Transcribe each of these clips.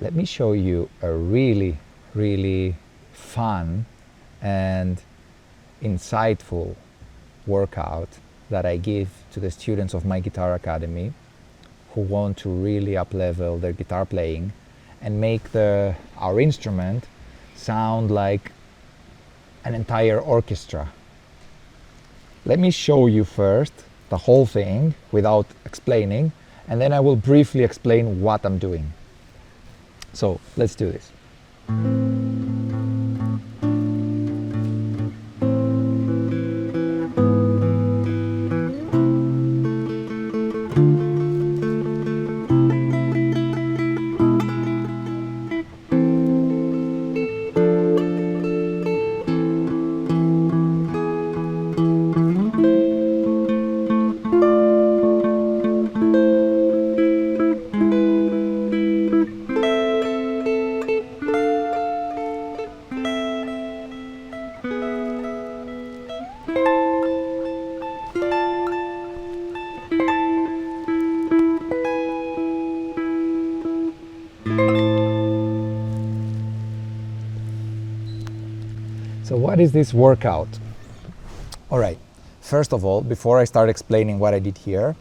let me show you a really, really fun and insightful workout that I give to the students of my guitar academy who want to really up-level their guitar playing and make our instrument sound like an entire orchestra. Let me show you first the whole thing without explaining, and then I will briefly explain what I'm doing. So let's do this. So what is this workout? All right, first of all, before I start explaining what I did here,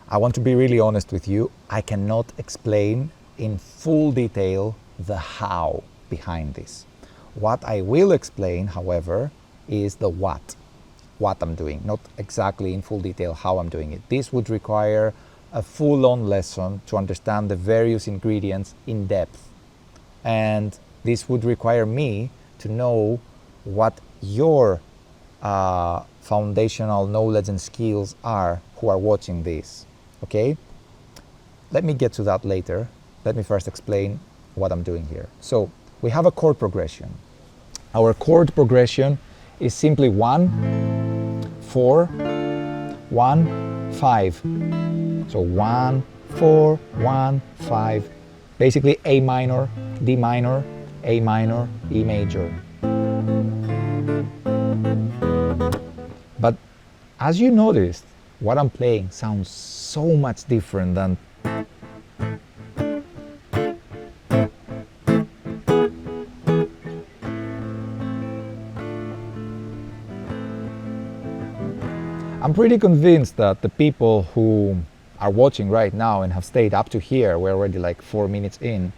I want to be really honest with you. I cannot explain in full detail the how behind this. What I will explain, however, is the what I'm doing, not exactly in full detail how I'm doing it. This would require a full-on lesson to understand the various ingredients in depth. And this would require me to know what your foundational knowledge and skills are who are watching this, okay? Let me get to that later. Let me first explain what I'm doing here. So we have a chord progression. Our chord progression is simply 1, 4, 1, 5. So 1, 4, 1, 5. Basically A minor, D minor, A minor, E major. But as you noticed, what I'm playing sounds so much different than I'm pretty convinced that the people who are watching right now and have stayed up to here, we're already like 4 minutes in,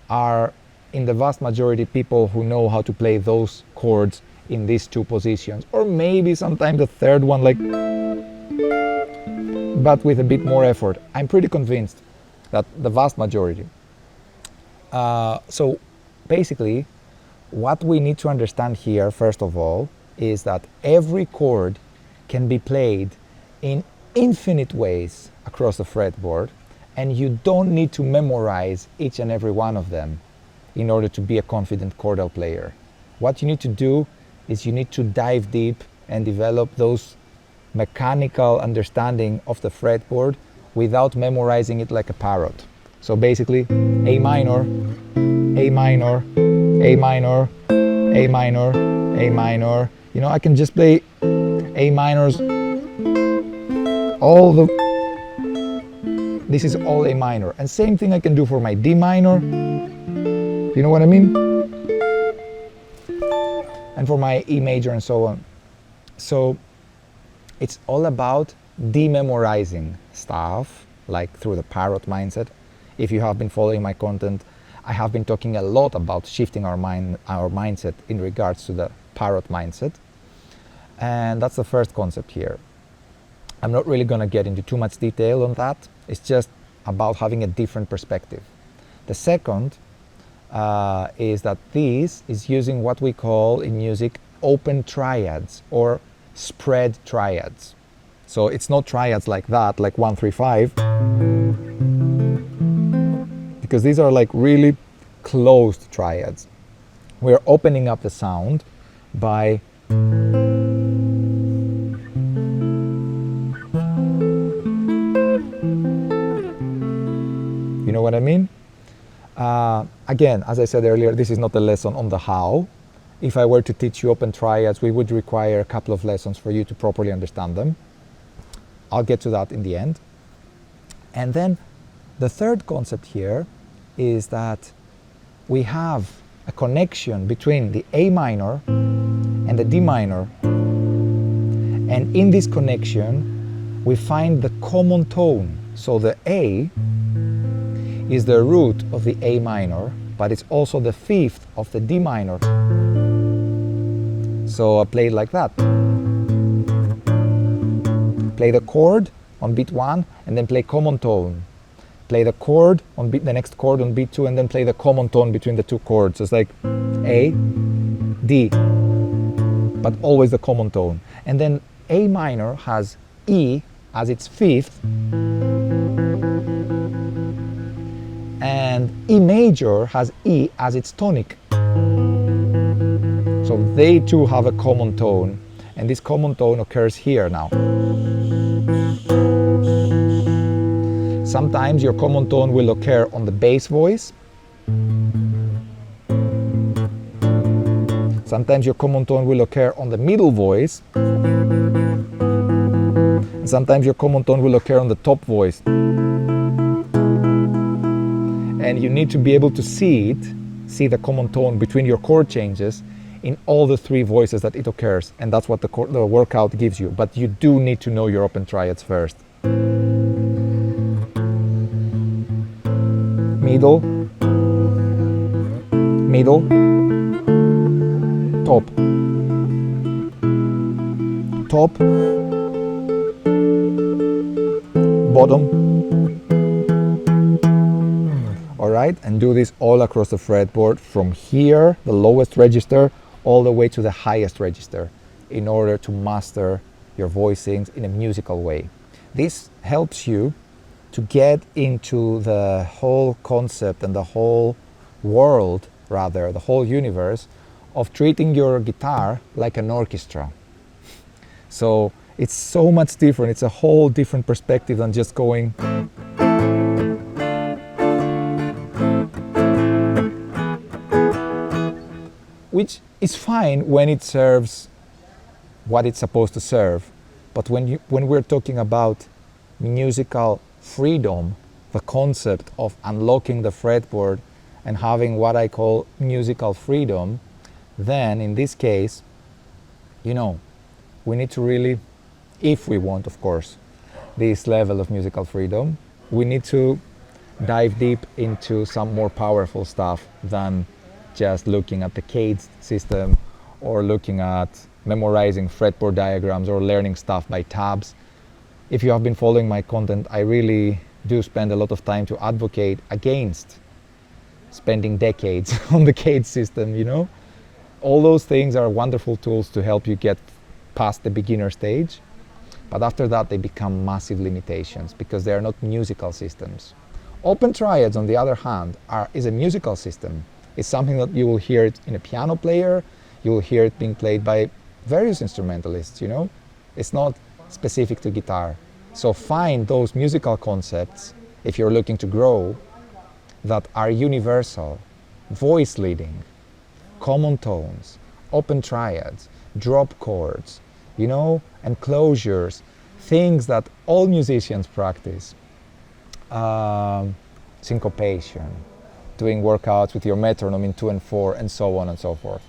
are in the vast majority people who know how to play those chords in these two positions, or maybe sometimes the third one, like, but with a bit more effort. I'm pretty convinced that the vast majority. So basically, what we need to understand here, first of all, is that every chord can be played in infinite ways across the fretboard, and you don't need to memorize each and every one of them in order to be a confident chordal player. What you need to do is you need to dive deep and develop those mechanical understanding of the fretboard without memorizing it like a parrot. So basically, A minor, A minor, A minor, A minor, A minor. You know, I can just play A minors, this is all A minor. And same thing I can do for my D minor. You know what I mean? And for my E major and so on. So it's all about dememorizing stuff, like through the parrot mindset. If you have been following my content, I have been talking a lot about shifting our mindset in regards to the parrot mindset. And that's the first concept here. I'm not really going to get into too much detail on that. It's just about having a different perspective. The second is that this is using what we call in music open triads or spread triads. So it's not triads like that, like 1, 3, 5, because these are like really closed triads. We're opening up the sound by you know what I mean? Again, as I said earlier, this is not a lesson on the how. If I were to teach you open triads, we would require a couple of lessons for you to properly understand them. I'll get to that in the end. And then the third concept here is that we have a connection between the A minor and the D minor. And in this connection, we find the common tone. So the A is the root of the A minor, but it's also the fifth of the D minor. So I play it like that. Play the chord on beat 1 and then play common tone. Play the chord on beat, the next chord on beat 2, and then play the common tone between the two chords. It's like A, D, but always the common tone. And then A minor has E as its fifth, and E major has E as its tonic. So they too have a common tone, and this common tone occurs here now. Sometimes your common tone will occur on the bass voice. Sometimes your common tone will occur on the middle voice. And sometimes your common tone will occur on the top voice. And you need to be able to see the common tone between your chord changes in all the three voices that it occurs. And that's what the workout gives you. But you do need to know your open triads first. Middle, middle, top, top, bottom. All right, and do this all across the fretboard from here, the lowest register, all the way to the highest register in order to master your voicings in a musical way. This helps you to get into the whole concept and the whole world, rather, the whole universe of treating your guitar like an orchestra. So it's so much different. It's a whole different perspective than just going. Which is fine when it serves what it's supposed to serve. But when we're talking about musical freedom, the concept of unlocking the fretboard and having what I call musical freedom, then in this case, we need to really, if we want, of course, this level of musical freedom, we need to dive deep into some more powerful stuff than just looking at the CAGED system or looking at memorizing fretboard diagrams or learning stuff by tabs. If you have been following my content, I really do spend a lot of time to advocate against spending decades on the CAGED system, All those things are wonderful tools to help you get past the beginner stage, but after that they become massive limitations because they are not musical systems. Open triads, on the other hand, is a musical system. It's something that you will hear it in a piano player, you will hear it being played by various instrumentalists, It's not specific to guitar. So find those musical concepts, if you're looking to grow, that are universal, voice leading, common tones, open triads, drop chords, enclosures, things that all musicians practice. Syncopation, doing workouts with your metronome in 2 and 4, and so on and so forth.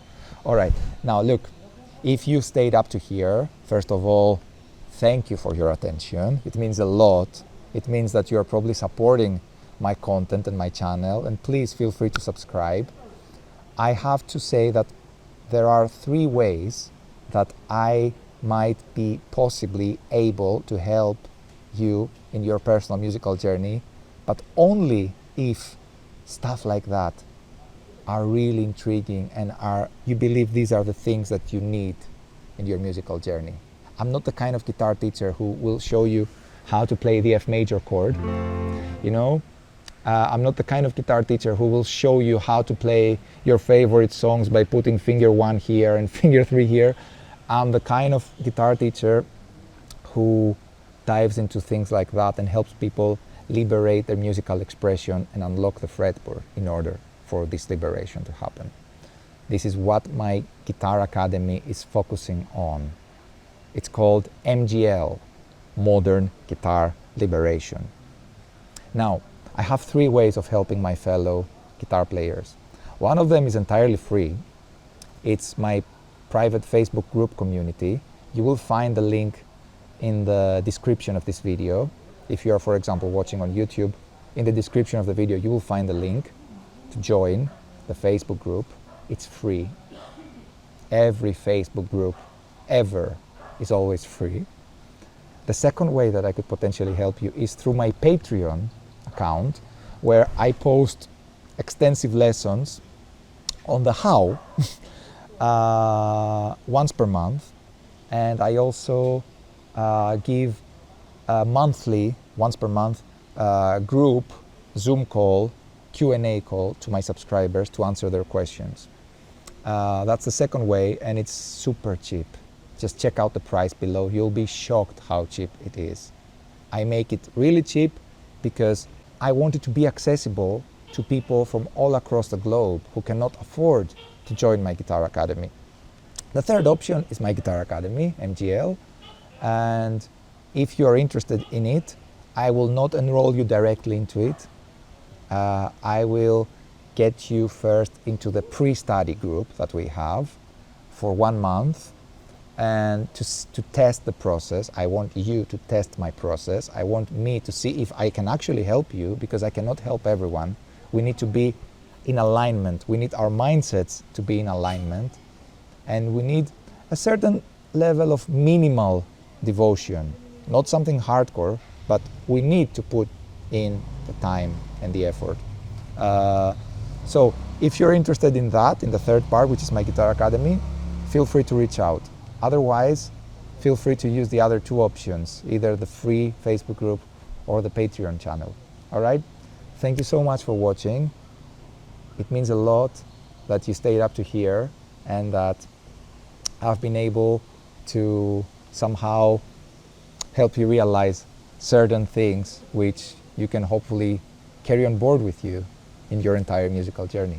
All right, now look, if you stayed up to here, first of all, thank you for your attention. It means a lot. It means that you're probably supporting my content and my channel, and please feel free to subscribe. I have to say that there are 3 ways that I might be possibly able to help you in your personal musical journey, but only if stuff like that are really intriguing and you believe these are the things that you need in your musical journey. I'm not the kind of guitar teacher who will show you how to play the F major chord, I'm not the kind of guitar teacher who will show you how to play your favorite songs by putting finger 1 here and finger 3 here. I'm the kind of guitar teacher who dives into things like that and helps people liberate their musical expression and unlock the fretboard in order for this liberation to happen. This is what my Guitar Academy is focusing on. It's called MGL, Modern Guitar Liberation. Now, I have 3 ways of helping my fellow guitar players. One of them is entirely free. It's my private Facebook group community. You will find the link in the description of this video. If you are, for example, watching on YouTube, in the description of the video you will find the link to join the Facebook group. It's free. Every Facebook group ever is always free. The second way that I could potentially help you is through my Patreon account, where I post extensive lessons on the how once per month, and I also give a monthly, once per month, group Zoom call, Q&A call to my subscribers to answer their questions. That's the second way, and it's super cheap. Just check out the price below. You'll be shocked how cheap it is. I make it really cheap because I want it to be accessible to people from all across the globe who cannot afford to join my Guitar Academy. The third option is my Guitar Academy, MGL, and if you're interested in it, I will not enroll you directly into it. I will get you first into the pre-study group that we have for 1 month, and to test the process. I want you to test my process. I want me to see if I can actually help you, because I cannot help everyone. We need to be in alignment. We need our mindsets to be in alignment, and we need a certain level of minimal devotion, not something hardcore, but we need to put in the time and the effort. So if you're interested in that, in the third part, which is my Guitar Academy, feel free to reach out. Otherwise, feel free to use the other 2 options, either the free Facebook group or the Patreon channel. All right? Thank you so much for watching. It means a lot that you stayed up to here, and that I've been able to somehow help you realize certain things which you can hopefully carry on board with you in your entire musical journey.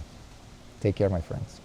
Take care, my friends.